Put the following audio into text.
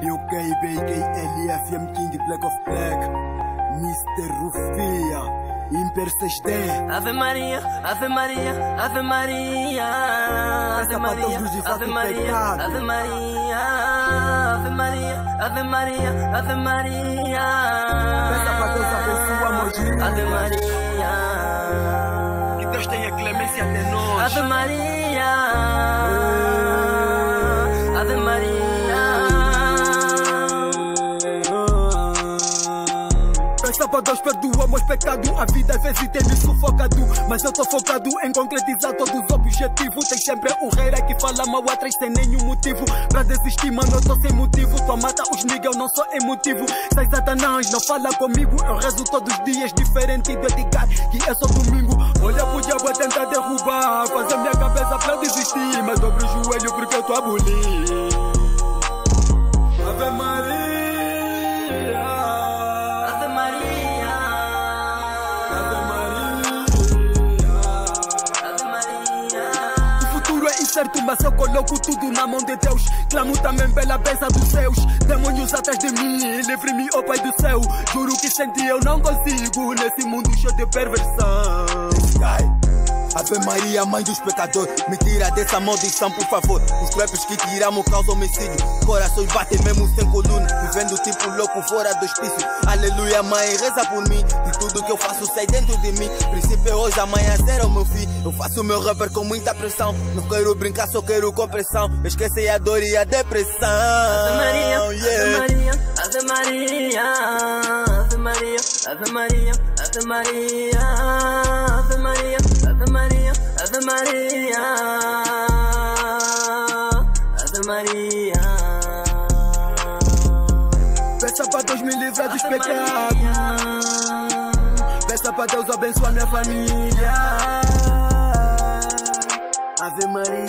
UK, BKLFM King, Black of Black, Mr. Rufia, Impersistent. Ave Maria, Ave Maria, Ave Maria, Ave Maria, Ave Maria, Ave Maria, Ave Maria, Ave Maria, Ave Maria. Peça pra Deus abençoar meus dias. Ave Maria, que Deus tenha clemência de nós. Ave Maria, Ave Maria. Peça pra Deus perdoar meus pecados. A vida às vezes tem me sufocado, mas eu tô focado em concretizar todos os objetivos. Tem sempre um rei que fala mal atrás sem nenhum motivo. Pra desistir, mano, eu tô sem motivo. Tua mata os nigga, eu não sou emotivo. Sai Satanás, não fala comigo. Eu rezo todos os dias, diferente do Edgar, que é só domingo. Olha pro diabo a tentar derrubar, fazer minha cabeça pra desistir, mas dobro o joelho porque eu tô a abolir. Ave Maria, Ave Maria, Ave Maria, Ave Maria. o futuro é incerto, mas eu coloco tudo na mão de Deus. Clamo também pela bênção dos céus. Demônios atrás de mim, livre-me, ó Pai do céu. Juro que sem ti eu não consigo, nesse mundo cheio de perversão. Ave Maria, mãe dos pecadores, me tira dessa maldição, por favor. Os traps que tiramos causam homicídio. Corações batem mesmo sem coluna, vivendo tipo louco fora do hospício. Aleluia, mãe, reza por mim. E tudo que eu faço sai dentro de mim. Princípio hoje, amanhã será o meu fim. Eu faço o meu rapper com muita pressão. Não quero brincar, só quero compressão. Esquece a dor e a depressão. Ave Maria, Yeah. Ave Maria, Ave Maria, Ave Maria, Ave Maria, Ave Maria, Ave Maria, Ave Maria, Ave Maria. Peça pra Deus me livrar dos pecados. Peça pra Deus abençoar minha família. Ave Maria.